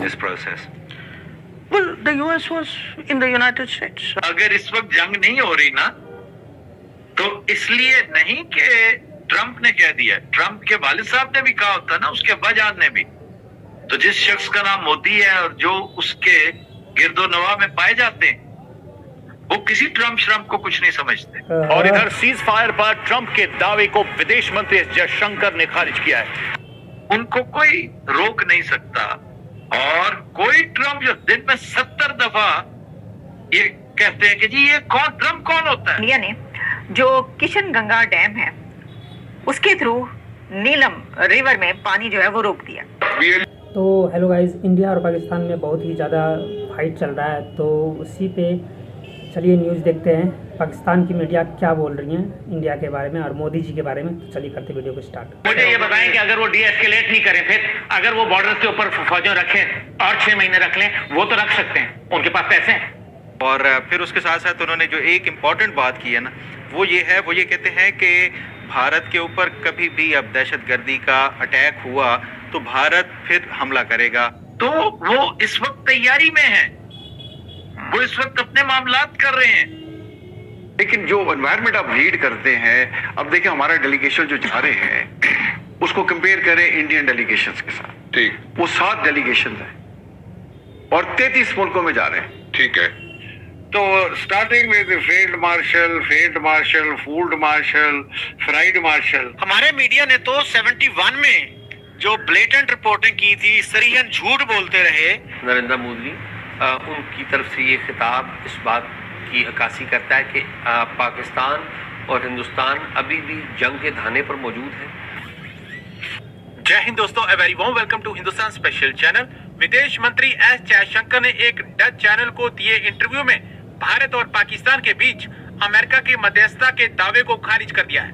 this process? Well, the US was in the United States. अगर इस वक्त जंग नहीं हो रही ना, तो इसलिए नहीं कि ट्रंप ने कह दिया। ट्रंप के वालिद साहब ने भी कहा होता ना, उसके अब्बाजान ने भी। तो जिस शख्स का नाम मोदी है और जो उसके गिरदो नवा में पाए जाते हैं, वो किसी ट्रंप श्रम्प को कुछ नहीं समझते। और इधर सीज फायर पर ट्रंप के दावे को विदेश मंत्री एस जयशंकर ने खारिज किया है। उनको कोई रोक नहीं सकता, और कोई ट्रंप जो दिन में 70 दफा ये कहते हैं कि जी ये कौन ट्रंप कौन होता है। इंडिया ने जो किशन गंगा डैम है उसके थ्रू नीलम रिवर में पानी जो है वो रोक दिया। तो हेलो गाइस, इंडिया और पाकिस्तान में बहुत ही ज़्यादा फाइट चल रहा है, तो उसी पे चलिए न्यूज़ देखते हैं पाकिस्तान की मीडिया क्या बोल रही हैं इंडिया के बारे में और मोदी जी के बारे में। तो चलिए करते वीडियो को स्टार्ट। मुझे ये बताएं कि अगर वो डीएस्केलेट नहीं करें, फिर अगर वो बॉर्डर के ऊपर फौजों रखें और 6 महीने रख लें, वो तो रख सकते हैं, उनके पास पैसे हैं। और फिर उसके साथ साथ उन्होंने जो एक इम्पॉर्टेंट बात की है ना, वो ये कहते हैं कि भारत के ऊपर कभी भी अब दहशतगर्दी का अटैक हुआ तो भारत फिर हमला करेगा। तो वो इस वक्त तैयारी में है, वो इस वक्त अपने मामलात कर रहे हैं। लेकिन जो एनवायरनमेंट आप रीड करते हैं, अब देखिए हमारा डेलीगेशन जो जा रहे हैं उसको कंपेयर करें इंडियन डेलीगेशंस के साथ, ठीक, वो 7 डेलीगेशन है और 33 मुल्कों में जा रहे हैं, ठीक है। तो starting with field marshal, fooled marshal, fried marshal. हमारे मीडिया ने तो 71 में जो ब्लेटेंट रिपोर्टिंग की थी, सरीहन झूठ बोलते रहे। नरेंद्र मोदी उनकी तरफ से ये खिताब इस बात की अक्कासी करता है कि पाकिस्तान और हिंदुस्तान अभी भी जंग के धाने पर मौजूद है। जय हिंद दोस्तों, a very warm welcome to Hindustan special channel. विदेश मंत्री एस जयशंकर ने एक डच चैनल को दिए इंटरव्यू में भारत और पाकिस्तान के बीच अमेरिका की मध्यस्थता के दावे को खारिज कर दिया है।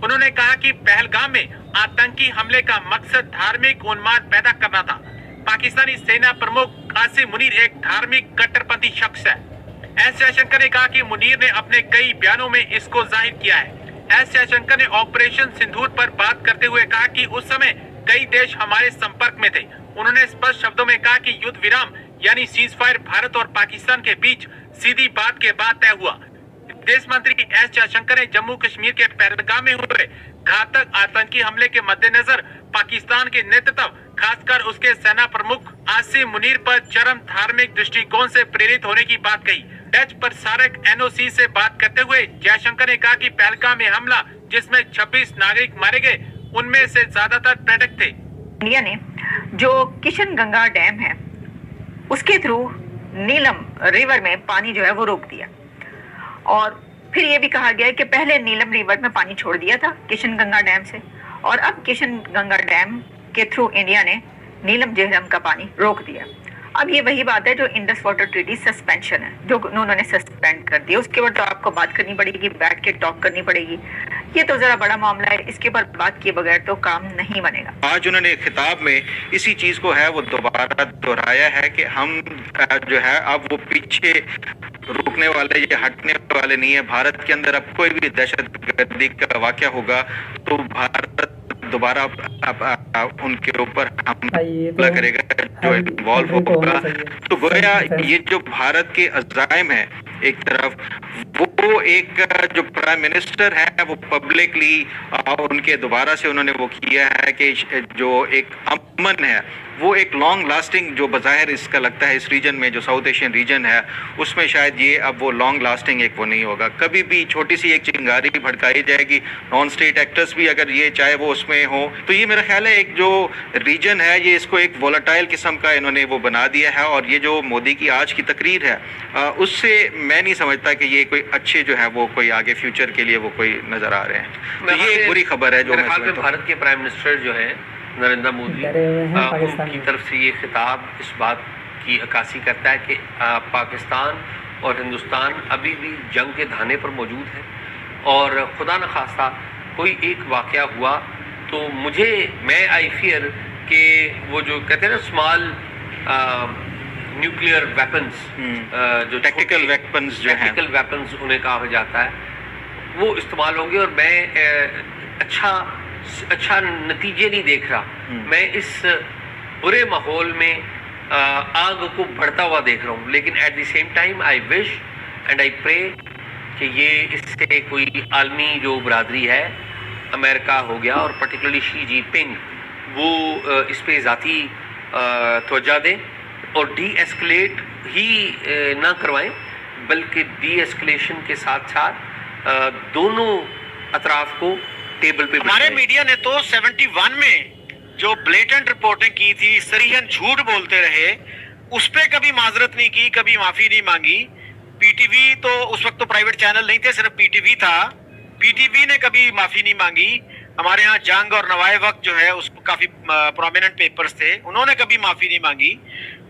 उन्होंने कहा कि पहलगाम में आतंकी हमले का मकसद धार्मिक उन्माद पैदा करना था। पाकिस्तानी सेना प्रमुख कासिम मुनीर एक धार्मिक कट्टरपंथी शख्स है। एस जयशंकर ने कहा कि मुनीर ने अपने कई बयानों में इसको जाहिर किया है। एस जयशंकर ने ऑपरेशन सिंदूर पर बात करते हुए कहा कि उस समय कई देश हमारे संपर्क में थे। उन्होंने स्पष्ट शब्दों में कहा कि युद्ध विराम यानी सीज फायर भारत और पाकिस्तान के बीच सीधी बात के बाद तय हुआ। विदेश मंत्री एस जयशंकर ने जम्मू कश्मीर के पहलगाम में हुए घातक आतंकी हमले के मद्देनजर पाकिस्तान के नेतृत्व, खासकर उसके सेना प्रमुख कासिम मुनीर पर चरम धार्मिक दृष्टिकोण से प्रेरित होने की बात कही। डच प्रसारक एनओसी से बात करते हुए जयशंकर ने कहा कि पहलगाम में हमला जिसमें 26 नागरिक मारे गए, उनमें से ज्यादातर पर्यटक थे। इंडिया ने जो किशन गंगा डैम है उसके थ्रू नीलम रिवर में पानी जो है वो रोक दिया, और फिर ये भी कहा गया है कि पहले नीलम रिवर में पानी छोड़ दिया था किशन गंगा डैम से, और अब किशन गंगा डैम के थ्रू इंडिया ने नीलम जेहलम का पानी रोक दिया। अब ये वही बात है जो इंडस वाटर ट्रीटी सस्पेंशन है, जो उन्होंने सस्पेंड कर दिया। उसके बाद तो आपको बात करनी पड़ेगी, बैठ के टॉक करनी पड़ेगी। ये तो जरा बड़ा मामला है, इसके ऊपर बात किए बगैर तो काम नहीं बनेगा। आज उन्होंने खिताब में इसी चीज को है वो दोबारा दोहराया है कि हम जो है अब वो पीछे रुकने वाले या हटने वाले नहीं है। भारत के अंदर अब कोई भी दहशतगर्दी का वाकया होगा तो भारत दोबारा उनके ऊपर हमला करेगा, जो इन्वॉल्व होगा। तो गोया ये जो भारत के अज़ाइम है एक तरफ, वो एक जो प्राइम मिनिस्टर है वो पब्लिकली उनके दोबारा से उन्होंने वो किया है कि जो एक अमन है वो एक लॉन्ग लास्टिंग, जो बज़ाहिर इसका लगता है इस रीजन में जो साउथ एशियन रीजन है उसमें शायद ये अब वो लॉन्ग लास्टिंग एक वो नहीं होगा। कभी भी छोटी सी एक चिंगारी भड़काई जाएगी, नॉन स्टेट एक्टर्स भी अगर ये चाहे वो उसमें हो, तो ये मेरा ख्याल है एक जो रीजन है ये इसको एक वोलेटाइल किस्म का इन्होंने वो बना दिया है। और ये जो मोदी की आज की तकरीर है उससे मैं नहीं समझता कि ये कोई अच्छे जो है वो कोई आगे फ्यूचर के लिए वो कोई नजर आ रहे हैं। तो ये एक बुरी खबर है। जो मेरे ख्याल में भारत के प्राइम मिनिस्टर जो है नरेंद्र मोदी, उनकी तरफ से ये खिताब इस बात की अक्कासी करता है कि पाकिस्तान और हिंदुस्तान अभी भी जंग के धाने पर मौजूद है, और खुदा न खास्ता कोई एक वाक़या हुआ तो मैं आई फियर कि वो जो कहते हैं ना स्मॉल न्यूक्लियर वेपन्स, जो टेक्निकल वेपन्स जो हैं, टेक्निकल वेपन्स उन्हें कहा जाता है, वो इस्तेमाल होंगे। और मैं अच्छा नतीजे नहीं देख रहा। मैं इस बुरे माहौल में आग को बढ़ता हुआ देख रहा हूँ। लेकिन at the same time I wish and I pray कि ये इससे कोई आलमी जो बरादरी है, अमेरिका हो गया और पर्टिकुलरली शी जिनपिंग, वो इस पे ज़ाती तवज्जो दें और डी एस्केलेट ही ना करवाएं, बल्कि डी एस्केलेशन के साथ साथ दोनों अतराफ को टेबल पे हमारे मीडिया ने तो 71 में जो ब्लेटेंट रिपोर्टिंग की थी, सरीहन झूठ बोलते रहे, उस पे कभी माजरत नहीं की, कभी माफी नहीं मांगी। पीटीवी तो उस वक्त तो प्राइवेट चैनल नहीं थे, सिर्फ पीटीवी था, पीटीवी ने कभी माफी नहीं मांगी। हमारे यहाँ जंग और नवाए वक्त जो है उसको काफी प्रोमिनेंट पेपर्स थे, उन्होंने कभी माफी नहीं मांगी।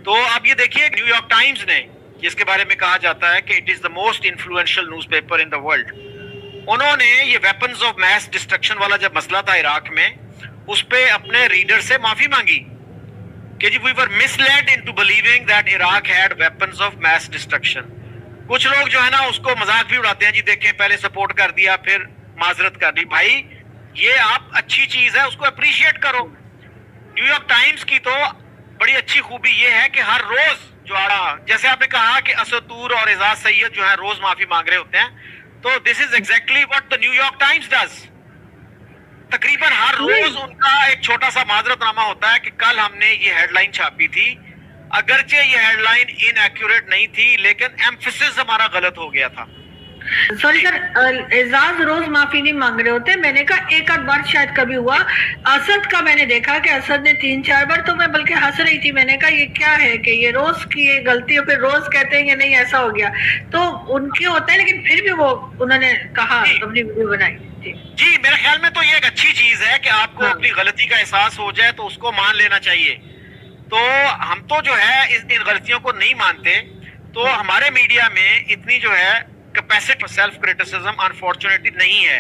तो आप ये देखिए न्यूयॉर्क टाइम्स ने, जिसके बारे में कहा जाता है कि it is the most influential newspaper in the world, उन्होंने ये वेपन्स ऑफ मैस डिस्ट्रक्शन वाला जब मसला था इराक में, उस पे अपने रीडर से माफी मांगी कि जी we were misled into believing that Iraq had weapons of mass destruction. कुछ लोग जो है ना उसको मजाक भी उड़ाते हैं, जी देखें पहले सपोर्ट कर दिया फिर माजरत कर दी। भाई ये आप अच्छी चीज है, उसको अप्रिशिएट करो। न्यूयॉर्क टाइम्स की तो बड़ी अच्छी खूबी ये है कि हर रोज जो जैसे आपने कहा कि असदूर और एजाज सैयद जो है रोज माफी मांग रहे होते हैं, तो this is exactly what the New York times does. तकरीबन हर रोज उनका एक छोटा सा माजरतनामा होता है कि कल हमने ये हेडलाइन छापी थी, अगरचे ये हेडलाइन इनएक्यूरेट नहीं थी, लेकिन एम्फेसिस हमारा गलत हो गया था। सॉरी सर, एजाज रोज माफी नहीं मांग रहे होते। मैंने कहा एक आध बार शायद कभी हुआ। असद का मैंने देखा कि असद ने 3-4 बार, तो मैं बल्कि हंस रही थी। मैंने कहा ये क्या है कि ये रोज की ये गलती हो, फिर रोज कहते हैं कि नहीं ऐसा हो गया, तो उनके होता है। लेकिन फिर भी वो उन्होंने कहा, अपनी वीडियो बनाई। जी मेरे ख्याल में तो ये एक अच्छी चीज है कि आपको अपनी गलती का एहसास हो जाए तो उसको मान लेना चाहिए। तो हम तो जो है इन गलतियों को नहीं मानते, तो हमारे मीडिया में इतनी जो है कैपेसिटी सेल्फ क्रिटिसिज्म अनफॉर्चुनेटली नहीं है।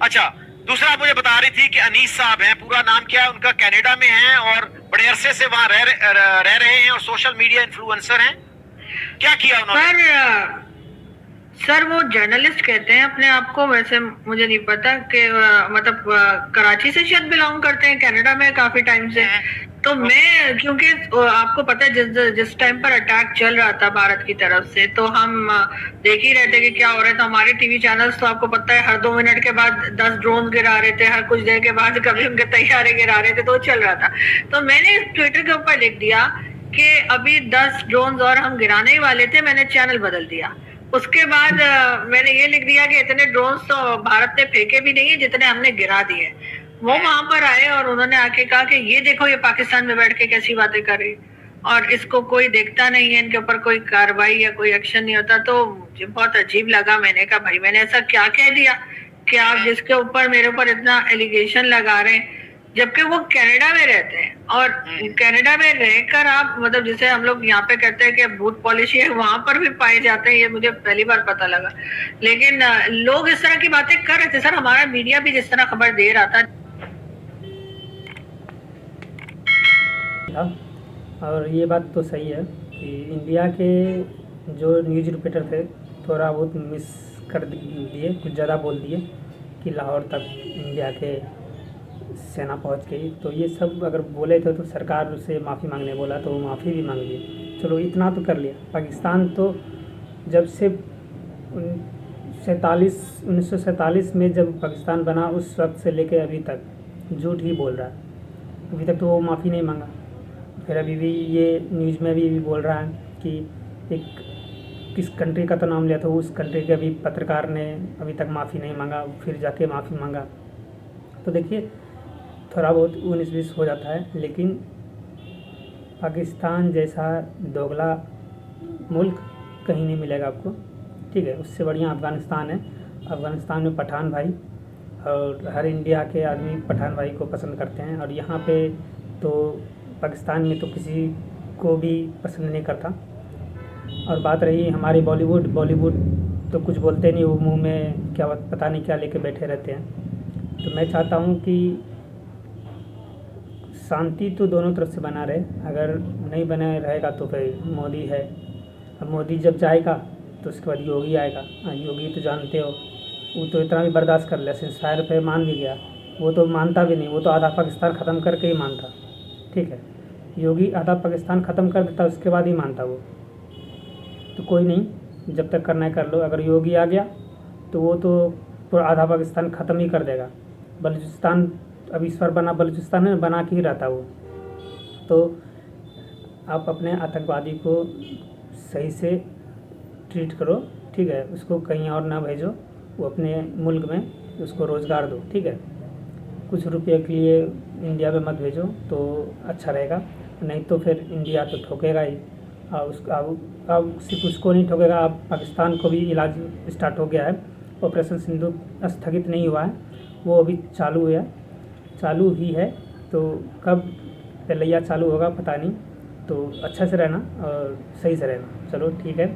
अच्छा, दूसरा आप मुझे बता रही थी कि अनीस साहब हैं, पूरा नाम क्या है उनका, कनाडा में हैं और बड़े अरसे से वहां रह रहे हैं और सोशल मीडिया इन्फ्लुएंसर हैं। क्या किया उन्होंने? सर वो जर्नलिस्ट कहते हैं अपने आप को, वैसे मुझे नहीं पता कि मतलब कराची से शायद बिलोंग करते हैं, कनाडा में काफी टाइम से। तो मैं, क्योंकि आपको पता है जिस टाइम पर अटैक चल रहा था भारत की तरफ से, तो हम देख ही रहे थे कि क्या हो रहा था। हमारे टीवी चैनल्स तो आपको पता है हर 2 मिनट के बाद 10 ड्रोन गिरा रहे थे, हर कुछ देर के बाद कभी उनके तैयारे गिरा रहे थे, तो चल रहा था। तो मैंने ट्विटर के ऊपर लिख दिया कि अभी 10 ड्रोन और हम गिराने ही वाले थे, मैंने चैनल बदल दिया। उसके बाद मैंने ये लिख दिया कि इतने ड्रोन्स तो भारत ने फेंके भी नहीं है जितने हमने गिरा दिए। वो वहां पर आए और उन्होंने आके कहा कि ये देखो ये पाकिस्तान में बैठ के कैसी बातें कर रही, और इसको कोई देखता नहीं है, इनके ऊपर कोई कार्रवाई या कोई एक्शन नहीं होता। तो मुझे बहुत अजीब लगा। मैंने कहा भाई मैंने ऐसा क्या कह दिया कि आप जिसके ऊपर मेरे ऊपर इतना एलिगेशन लगा रहे हैं, जबकि वो कनाडा में रहते हैं। और कनाडा में रहकर आप मतलब जिसे हम लोग यहाँ पे कहते हैं कि बूथ पॉलिसी है, वहां पर भी पाए जाते हैं। ये मुझे पहली बार पता लगा। लेकिन लोग इस तरह की बातें कर रहे थे। सर हमारा मीडिया भी जिस तरह खबर दे रहा था, और ये बात तो सही है कि इंडिया के जो न्यूज़ रिपोर्टर थे थोड़ा बहुत मिस कर दिए, कुछ ज़्यादा बोल दिए कि लाहौर तक इंडिया के सेना पहुंच गई। तो ये सब अगर बोले थे तो सरकार से माफ़ी मांगने बोला तो वो माफ़ी भी मांग ली, चलो इतना तो कर लिया। पाकिस्तान तो जब से 1947 में जब पाकिस्तान बना उस वक्त से लेके अभी तक झूठ ही बोल रहा है। अभी तक तो वो माफ़ी नहीं मांगा, फिर अभी भी ये न्यूज़ में भी बोल रहा है कि एक किस कंट्री का तो नाम लिया था, उस कंट्री के अभी पत्रकार ने अभी तक माफ़ी नहीं मांगा, फिर जाके माफ़ी मांगा। तो देखिए थोड़ा बहुत 19-20 हो जाता है, लेकिन पाकिस्तान जैसा दोगला मुल्क कहीं नहीं मिलेगा आपको, ठीक है। उससे बढ़िया अफ़गानिस्तान है। अफ़गानिस्तान में पठान भाई, और हर इंडिया के आदमी पठान भाई को पसंद करते हैं, और यहाँ पे तो पाकिस्तान में तो किसी को भी पसंद नहीं करता। और बात रही हमारी बॉलीवुड तो कुछ बोलते नहीं, वो मुंह में क्या पता नहीं क्या लेके बैठे रहते हैं। तो मैं चाहता हूँ कि शांति तो दोनों तरफ से बना रहे, अगर नहीं बना रहेगा तो फिर मोदी है। अब मोदी जब जाएगा तो उसके बाद योगी आएगा। योगी तो जानते हो, वो तो इतना भी बर्दाश्त कर लिया, सिंसायर पे मान भी गया। वो तो मानता भी नहीं, वो तो आधा पाकिस्तान ख़त्म करके ही मानता, ठीक है। योगी आधा पाकिस्तान ख़त्म कर देता उसके बाद ही मानता वो। तो कोई नहीं, जब तक करना है कर लो। अगर योगी आ गया तो वो तो पूरा आधा पाकिस्तान ख़त्म ही कर देगा। बलूचिस्तान अब इस बार बना, बलूचिस्तान में बना के ही रहता वो। तो आप अपने आतंकवादी को सही से ट्रीट करो, ठीक है। उसको कहीं और ना भेजो, वो अपने मुल्क में उसको रोज़गार दो, ठीक है। कुछ रुपये के लिए इंडिया में मत भेजो तो अच्छा रहेगा, नहीं तो फिर इंडिया तो ठोकेगा ही। और अब सिर्फ उसको नहीं ठोकेगा, अब पाकिस्तान को भी इलाज स्टार्ट हो गया है। ऑपरेशन सिंदूर स्थगित नहीं हुआ है, वो अभी चालू ही है। तो कब पहलैया चालू होगा पता नहीं। तो अच्छा से रहना और सही से रहना। चलो ठीक है।